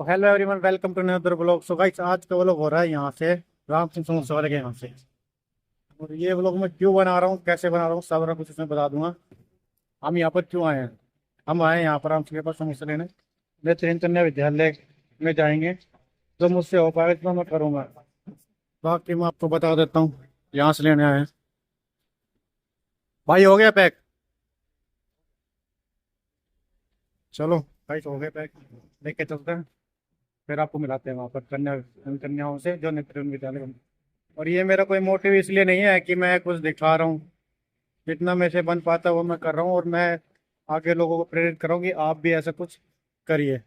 Hello everyone, welcome to another blog. So guys, आज का vlog हो रहा है यहाँ से राम सिंह समोसा वाले के यहाँ से। और ये व्लॉग मैं क्यों बना रहा हूँ, कैसे बना रहा हूँ, सारा कुछ इसमें बता दूंगा। हम यहाँ पर क्यों आए हैं। हम आए हैं यहाँ पर राम सिंह के पास समोसा लेने। नेत्रहीन कन्या विद्यालय में जाएंगे। जो मुझसे हो पाएगा इतना मैं करूँगा। बाकी मैं आपको बता देता हूँ, यहाँ से लेने आए हैं। भाई हो गया पैक? चलो गाइस, हो गया पैक। लेके चलते हैं, फिर आपको मिलाते हैं वहाँ पर कन्याओं से जो नेत्रहीन विद्यालय। और ये मेरा कोई मोटिव इसलिए नहीं है कि मैं कुछ दिखा रहा हूँ। जितना मेरे से बन पाता है वो मैं कर रहा हूँ, और मैं आगे लोगों को प्रेरित करूँ कि आप भी ऐसा कुछ करिए।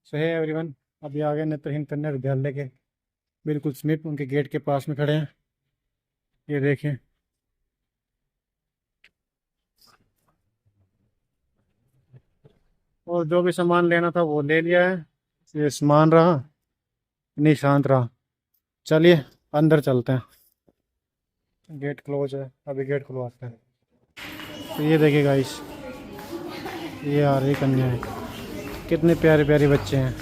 सो है एवरीवन, अभी आगे नेत्रहीन कन्या विद्यालय के बिल्कुल समीप उनके गेट के पास में खड़े हैं। ये देखें, और जो भी सामान लेना था वो ले लिया है। ये सामान रहा, निशांत रहा। चलिए अंदर चलते हैं। गेट क्लोज है, अभी गेट खुलवाते हैं। तो ये देखिए गाइस, ये आ रही कन्या है। कितने प्यारे प्यारे बच्चे हैं।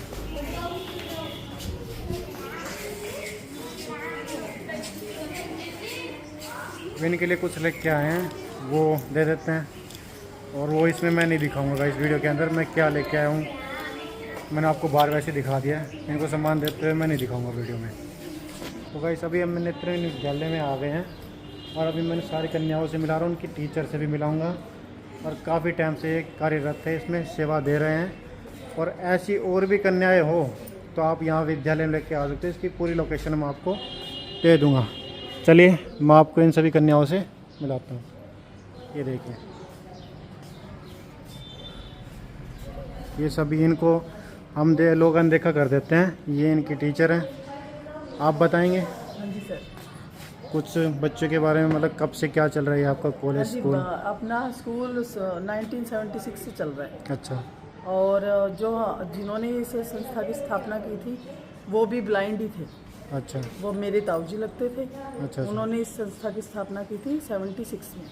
इनके लिए कुछ लेके आए हैं, वो दे देते हैं। और वो इसमें मैं नहीं दिखाऊंगा इस वीडियो के अंदर मैं क्या लेके आया हूँ। मैंने आपको बाहर वैसे दिखा दिया है, इनको सामान देते हुए मैं नहीं दिखाऊंगा वीडियो में। तो गाइस, अभी हम नेत्रहीन विद्यालय में आ गए हैं। और अभी मैंने सारी कन्याओं से मिला रहा हूँ, उनकी टीचर से भी मिलाऊंगा। और काफ़ी टाइम से ये कार्यरत है, इसमें सेवा दे रहे हैं। और ऐसी और भी कन्याएं हो तो आप यहाँ विद्यालय में लेके आ सकते हैं। इसकी पूरी लोकेशन मैं आपको दे दूँगा। चलिए मैं आपको इन सभी कन्याओं से मिलाता हूँ। ये देखिए, ये सभी इनको हम लोग अनदेखा कर देते हैं। ये इनकी टीचर हैं। आप बताएंगे हाँ जी सर। कुछ बच्चों के बारे में, मतलब कब से क्या चल रहा है आपका हाँ कॉलेज जी, स्कूल? अपना स्कूल 1976 से चल रहा है। अच्छा और जो जिन्होंने इस संस्था की स्थापना की थी वो भी ब्लाइंड ही थे। अच्छा वो मेरे ताऊजी लगते थे। अच्छा। अच्छा उन्होंने इस संस्था की स्थापना की थी 76 में।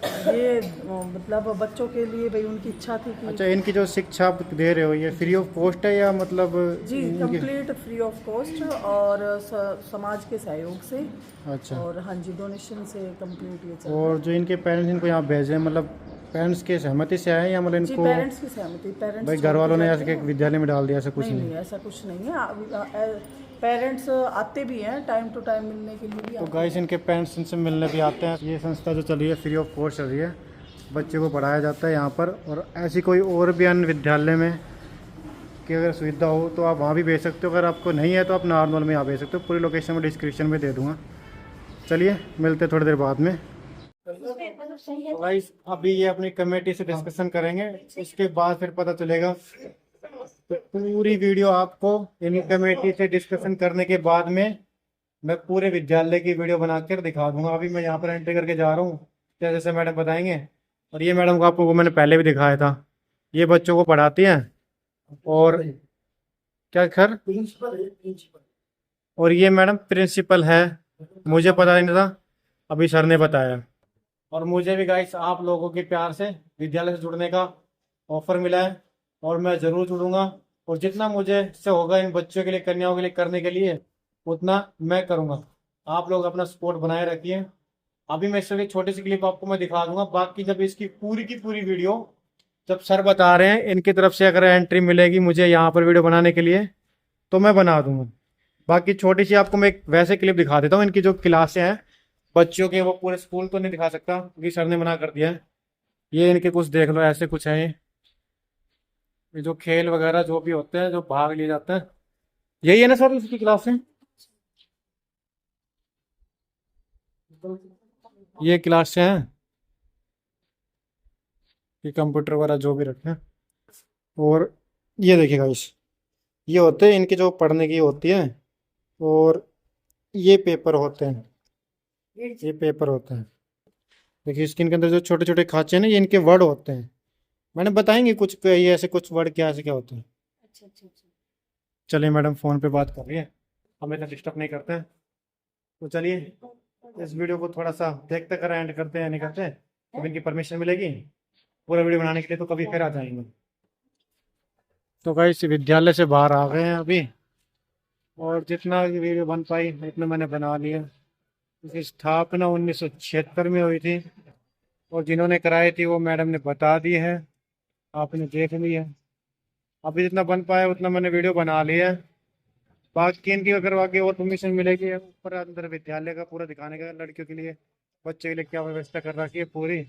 ये मतलब बच्चों के लिए भाई उनकी इच्छा थी कि अच्छा। इनकी जो शिक्षा आप दे रहे हो ये फ्री ऑफ कॉस्ट है, या मतलब जी इनकी? कंप्लीट फ्री ऑफ कॉस्ट और समाज के सहयोग से। अच्छा। और हाँ जी, डोनेशन से कंप्लीट ये चल रहा और है। जो इनके पेरेंट्स इनको यहाँ भेजे हैं, मतलब पेरेंट्स के सहमति से आए हैं, या मतलब जी इनको पेरेंट्स की सहमति, भाई पेरेंट्स घर छोड़ के वालों ने जाते ऐसे कि हैं। विद्यालय में डाल दिया, ऐसा कुछ नहीं नहीं? नहीं, ऐसा कुछ नहीं है। पेरेंट्स आते भी हैं टाइम टू टाइम मिलने के लिए भी तो आते गाइस, हैं। इनके पेरेंट्स इनसे मिलने भी आते हैं। ये संस्था जो चल रही है फ्री ऑफ कॉस्ट चल रही है, बच्चे को पढ़ाया जाता है यहाँ पर। और ऐसी कोई और भी अन्य विद्यालय में कि अगर सुविधा हो तो आप वहाँ भी भेज सकते हो। अगर आपको नहीं है तो आप नॉर्मल में यहाँ भेज सकते हो। पूरी लोकेशन में डिस्क्रिप्शन में दे दूँगा। चलिए मिलते हैं थोड़ी देर बाद में। तो गाइस, अभी ये अपनी कमेटी से डिस्कशन करेंगे, उसके बाद फिर पता चलेगा। तो पूरी वीडियो आपको इन कमेटी से डिस्कशन करने के बाद में मैं पूरे विद्यालय की वीडियो बनाकर दिखा दूंगा। अभी मैं यहाँ पर एंट्री करके जा रहा हूँ, जैसे जैसे मैडम बताएंगे। और ये मैडम को आपको वो मैंने पहले भी दिखाया था, ये बच्चों को पढ़ाती हैं। और क्या खैर, और ये मैडम प्रिंसिपल है। मुझे पता नहीं था, अभी सर ने बताया। और मुझे भी गाइस आप लोगों के प्यार से विद्यालय से जुड़ने का ऑफर मिला है, और मैं ज़रूर जुड़ूंगा। और जितना मुझे से होगा इन बच्चों के लिए, कन्याओं के लिए करने के लिए, उतना मैं करूंगा। आप लोग अपना सपोर्ट बनाए रखिए। अभी मैं इससे छोटी सी क्लिप आपको मैं दिखा दूंगा। बाकी जब इसकी पूरी की पूरी वीडियो, जब सर बता रहे हैं इनकी तरफ से अगर एंट्री मिलेगी मुझे यहाँ पर वीडियो बनाने के लिए, तो मैं बना दूंगा। बाकी छोटी सी आपको मैं एक वैसे क्लिप दिखा देता हूँ। इनकी जो क्लासें हैं बच्चों के, वो पूरे स्कूल तो नहीं दिखा सकता क्योंकि सर ने मना कर दिया है। ये इनके कुछ देख लो, ऐसे कुछ है ये जो खेल वगैरह जो भी होते हैं, जो भाग लिए जाते हैं, यही है ना सर इसकी क्लासें? ये क्लासें हैं, ये कंप्यूटर वगैरह जो भी रखे हैं। और ये देखिएगा इस, ये होते हैं इनके जो पढ़ने की होती है। और ये पेपर होते हैं, ये पेपर होते हैं। देखिए स्क्रीन के अंदर जो छोटे छोटे खांचे हैं ना, ये इनके वर्ड होते हैं। मैडम बताएंगे कुछ ये ऐसे कुछ वर्ड क्या ऐसे क्या होते हैं? अच्छा अच्छा अच्छा। चलिए मैडम फ़ोन पे बात कर रही है, हमें तो डिस्टर्ब नहीं करते हैं। तो चलिए इस वीडियो को थोड़ा सा देखते कर एंड करते हैं, नहीं करते हैं तो इनकी परमिशन मिलेगी पूरा वीडियो बनाने के लिए, तो कभी फिर आ जाएंगे। तो गाइस विद्यालय से बाहर आ गए हैं अभी, और जितना भी वीडियो बन पाई इतना मैंने बना लिया। इसकी स्थापना 1976 में हुई थी, और जिन्होंने कराई थी वो मैडम ने बता दी है, आपने देख लिया। अभी जितना बन पाया उतना मैंने वीडियो बना लिया है। बाकी इनकी अगर आगे और परमिशन मिलेगी ऊपर अंदर विद्यालय का पूरा दिखाने का, लड़कियों के लिए, बच्चों के लिए क्या व्यवस्था कर रखी है पूरी,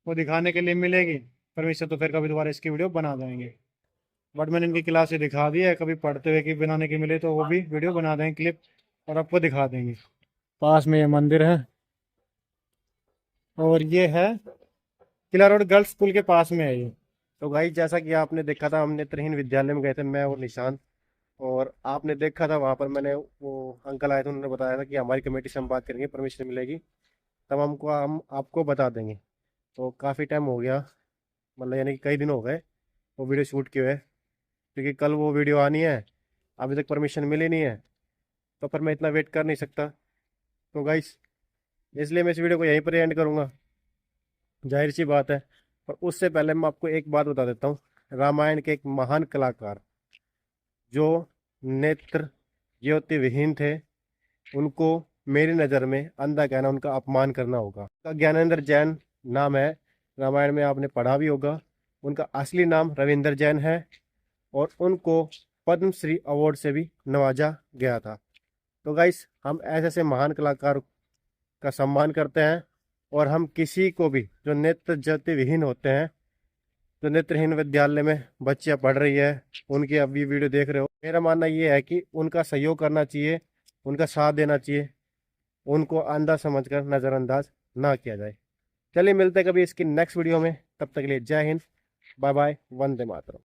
वो दिखाने के लिए मिलेगी परमिशन, तो फिर कभी दोबारा इसकी वीडियो बना देंगे। बट मैंने इनकी क्लास से दिखा दी है, कभी पढ़ते हुए की बनाने की मिले तो वो भी वीडियो बना देंगे क्लिप, और आपको दिखा देंगे। पास में ये मंदिर है, और ये है किला रोड गर्ल्स स्कूल के पास में है ये। तो गाइस जैसा कि आपने देखा था, हम नेत्रहीन विद्यालय में गए थे, मैं और निशान। और आपने देखा था वहाँ पर, मैंने वो अंकल आए थे, उन्होंने बताया था कि हमारी कमेटी से हम बात करेंगे, परमिशन मिलेगी तब हम आपको बता देंगे। तो काफ़ी टाइम हो गया, मतलब यानी कि कई दिन हो गए वो वीडियो शूट किए हुए, क्योंकि कल वो वीडियो आनी है, अभी तक परमिशन मिली नहीं है, तो पर मैं इतना वेट कर नहीं सकता। तो गाइस इसलिए मैं इस वीडियो को यहीं पर एंड करूँगा, जाहिर सी बात है। पर उससे पहले मैं आपको एक बात बता देता हूँ, रामायण के एक महान कलाकार जो नेत्र ज्योति विहीन थे, उनको मेरी नज़र में अंधा कहना उनका अपमान करना होगा। उनका ज्ञानेंद्र जैन नाम है, रामायण में आपने पढ़ा भी होगा। उनका असली नाम रविंदर जैन है, और उनको पद्मश्री अवार्ड से भी नवाजा गया था। तो गाइस हम ऐसे ऐसे महान कलाकार का सम्मान करते हैं, और हम किसी को भी जो नेत्र ज्योति विहीन होते हैं, जो नेत्रहीन विद्यालय में बच्चियां पढ़ रही है, उनकी अभी वीडियो देख रहे हो, मेरा मानना ये है कि उनका सहयोग करना चाहिए, उनका साथ देना चाहिए, उनको अंधा समझकर नज़रअंदाज ना किया जाए। चलिए मिलते हैं कभी इसकी नेक्स्ट वीडियो में, तब तक के लिए जय हिंद, बाय बाय, वंदे मातरम।